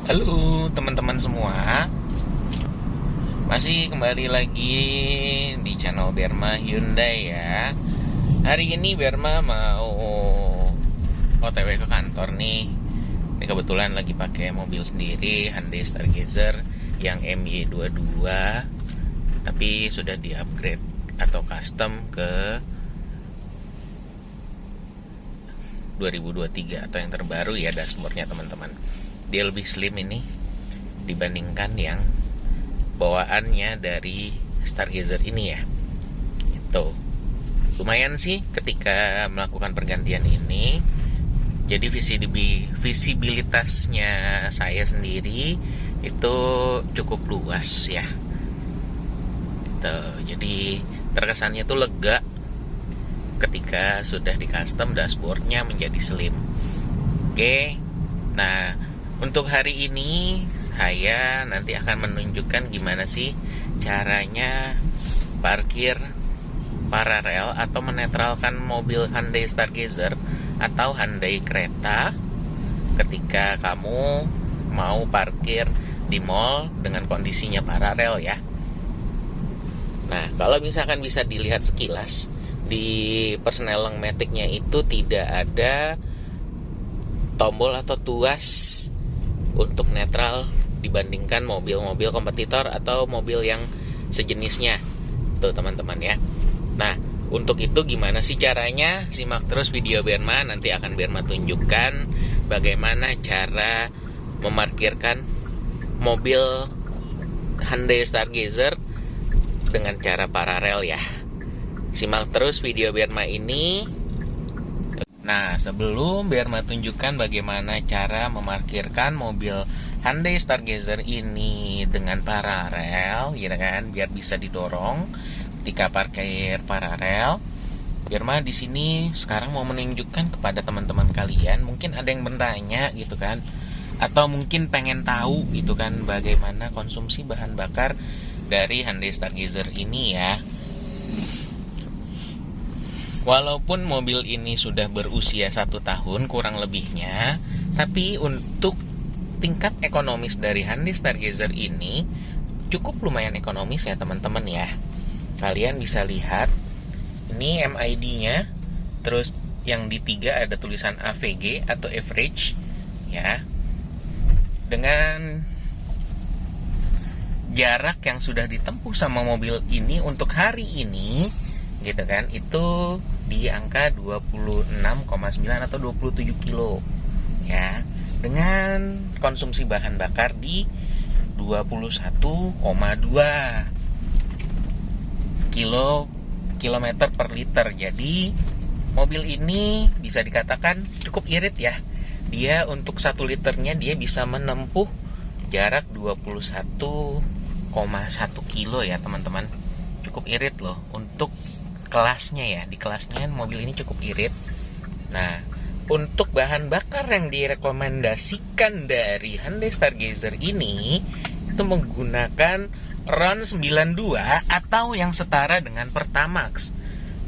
Halo teman-teman semua, masih kembali lagi di channel Berma Hyundai ya. Hari ini Berma mau OTW ke kantor nih. Ini kebetulan lagi pakai mobil sendiri, Hyundai Stargazer yang MY22, tapi sudah di-upgrade atau custom ke 2023 atau yang terbaru ya dashboardnya teman-teman. Dia lebih slim ini dibandingkan yang bawaannya dari Stargazer ini ya. Itu lumayan sih ketika melakukan pergantian ini. Jadi visibilitasnya saya sendiri itu cukup luas ya. Tuh, jadi terkesannya tuh lega ketika sudah di custom dashboardnya menjadi slim. Oke. Nah, untuk hari ini saya nanti akan menunjukkan gimana sih caranya parkir paralel atau menetralkan mobil Hyundai Stargazer atau Hyundai Creta ketika kamu mau parkir di mall dengan kondisinya paralel ya. Nah, kalau misalkan bisa dilihat sekilas di persneling matic-nya itu tidak ada tombol atau tuas untuk netral dibandingkan mobil-mobil kompetitor atau mobil yang sejenisnya. Tuh teman-teman ya. Nah, untuk itu gimana sih caranya? Simak terus video Berma, nanti akan Berma tunjukkan bagaimana cara memarkirkan mobil Hyundai Stargazer dengan cara paralel ya. Simak terus video Berma ini. Nah, sebelum Berma tunjukkan bagaimana cara memarkirkan mobil Hyundai Stargazer ini dengan paralel, ya kan, biar bisa didorong ketika parkir paralel. Berma di sini sekarang mau menunjukkan kepada teman-teman kalian, mungkin ada yang bertanya gitu kan, atau mungkin pengen tahu gitu kan bagaimana konsumsi bahan bakar dari Hyundai Stargazer ini ya. Walaupun mobil ini sudah berusia 1 tahun kurang lebihnya, tapi untuk tingkat ekonomis dari Hyundai Stargazer ini cukup lumayan ekonomis ya teman-teman ya. Kalian bisa lihat, ini MID-nya, terus yang di 3 ada tulisan AVG atau average ya. Dengan jarak yang sudah ditempuh sama mobil ini untuk hari ini gitu kan, itu di angka 26,9 atau 27 kilo ya, dengan konsumsi bahan bakar di 21,2 kilometer per liter. Jadi mobil ini bisa dikatakan cukup irit ya. Dia untuk 1 liternya dia bisa menempuh jarak 21,1 kilo ya teman-teman. Cukup irit loh untuk kelasnya ya. Di kelasnya mobil ini cukup irit. Nah, untuk bahan bakar yang direkomendasikan dari Hyundai Stargazer ini itu menggunakan RON 92 atau yang setara dengan Pertamax.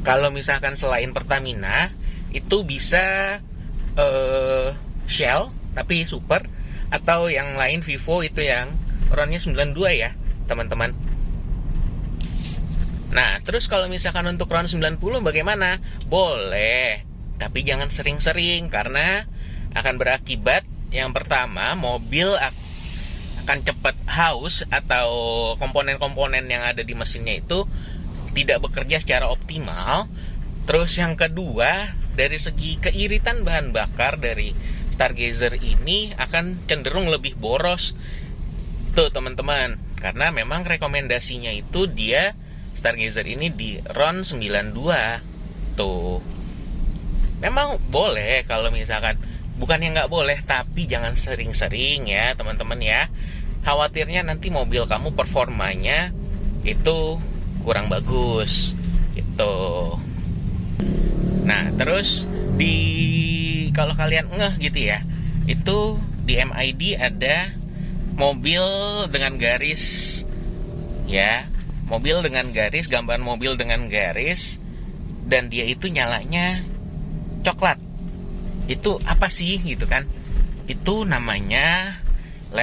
Kalau misalkan selain Pertamina itu bisa Shell tapi super, atau yang lain Vivo itu yang RON-nya 92 ya teman-teman. Nah, terus kalau misalkan untuk RON 90 bagaimana? Boleh, tapi jangan sering-sering karena akan berakibat yang pertama, mobil akan cepat haus atau komponen-komponen yang ada di mesinnya itu tidak bekerja secara optimal. Terus yang kedua, dari segi keiritan bahan bakar dari Stargazer ini akan cenderung lebih boros. Tuh teman-teman, karena memang rekomendasinya itu dia Stargazer ini di RON 92. Tuh, memang boleh kalau misalkan, bukannya nggak boleh, tapi jangan sering-sering ya teman-teman ya. Khawatirnya nanti mobil kamu performanya itu kurang bagus gitu. Nah, terus kalau kalian ngeh gitu ya, itu di MID ada mobil dengan garis ya, mobil dengan garis, gambaran mobil dengan garis, dan dia itu nyalanya coklat. Itu apa sih gitu kan? Itu namanya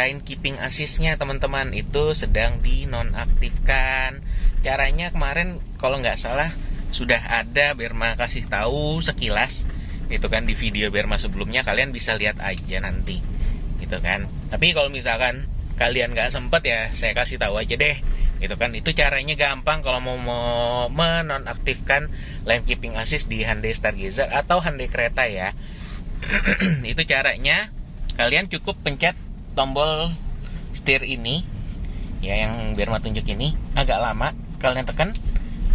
line keeping assist-nya teman-teman itu sedang dinonaktifkan. Caranya kemarin kalau nggak salah sudah ada Berma kasih tahu sekilas itu kan di video Berma sebelumnya, kalian bisa lihat aja nanti gitu kan. Tapi kalau misalkan kalian nggak sempet ya saya kasih tahu aja deh itu kan. Itu caranya gampang kalau mau menonaktifkan line keeping assist di Hyundai Stargazer atau Hyundai Creta ya. Itu caranya, kalian cukup pencet tombol setir ini ya, yang Berma tunjuk ini agak lama kalian tekan.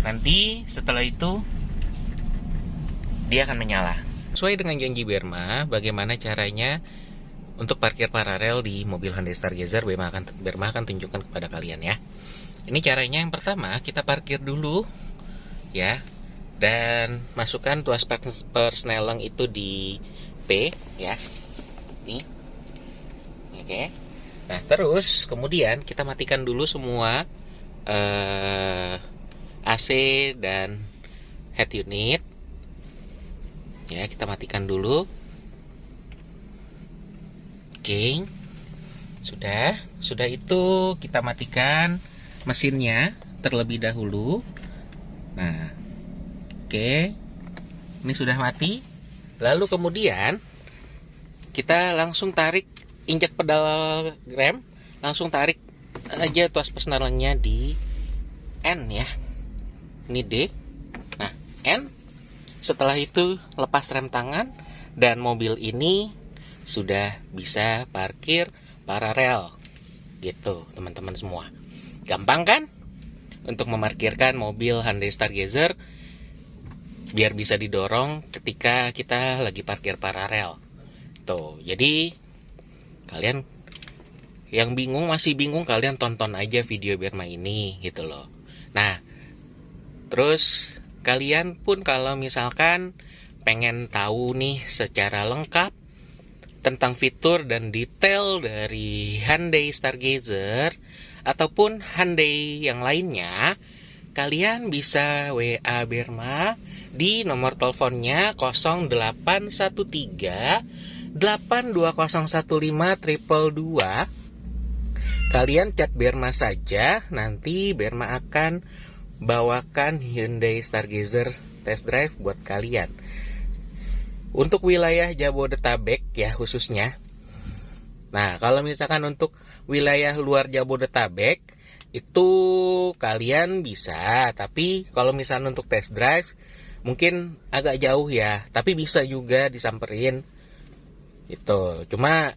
Nanti setelah itu dia akan menyala. Sesuai dengan janji Berma, bagaimana caranya untuk parkir paralel di mobil Hyundai Stargazer, Berma akan tunjukkan kepada kalian ya. Ini caranya, yang pertama kita parkir dulu ya, dan masukkan tuas persneleng itu di P ya. Nih. Oke. Nah, terus kemudian kita matikan dulu semua AC dan head unit. Ya, kita matikan dulu. Oke. Sudah itu kita matikan mesinnya terlebih dahulu. Nah, oke. Ini sudah mati. Lalu kemudian kita langsung tarik, injak pedal rem, langsung tarik aja tuas persnelengnya di N ya. Ini D. Nah, N. Setelah itu lepas rem tangan dan mobil ini sudah bisa parkir paralel. Gitu, teman-teman semua. Gampang kan? Untuk memarkirkan mobil Hyundai Stargazer biar bisa didorong ketika kita lagi parkir paralel. Tuh, jadi kalian yang masih bingung, kalian tonton aja video Berma ini gitu loh. Nah, terus kalian pun kalau misalkan pengen tahu nih secara lengkap tentang fitur dan detail dari Hyundai Stargazer ataupun Hyundai yang lainnya, kalian bisa WA Berma di nomor teleponnya 0813 82015 Kalian chat Berma saja, nanti Berma akan bawakan Hyundai Stargazer test drive buat kalian. Untuk wilayah Jabodetabek ya khususnya. Nah, kalau misalkan untuk wilayah luar Jabodetabek itu kalian bisa, tapi kalau misalkan untuk test drive mungkin agak jauh ya, tapi bisa juga disamperin. Itu cuma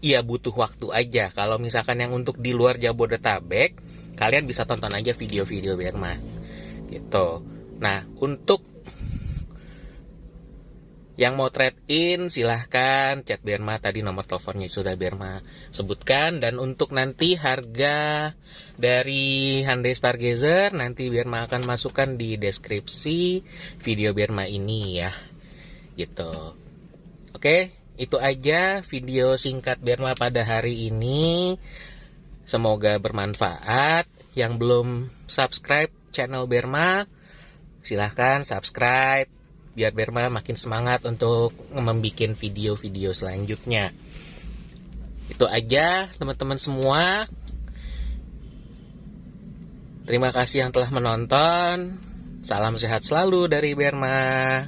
ya butuh waktu aja. Kalau misalkan yang untuk di luar Jabodetabek, kalian bisa tonton aja video-video Berma gitu. Nah, untuk yang mau trade-in silahkan chat Berma, tadi nomor teleponnya sudah Berma sebutkan. Dan untuk nanti harga dari Hyundai Stargazer nanti Berma akan masukkan di deskripsi video Berma ini ya. Gitu. Oke, itu aja video singkat Berma pada hari ini. Semoga bermanfaat. Yang belum subscribe channel Berma, silahkan subscribe biar Berma makin semangat untuk membuat video-video selanjutnya. Itu aja teman-teman semua. Terima kasih yang telah menonton. Salam sehat selalu dari Berma.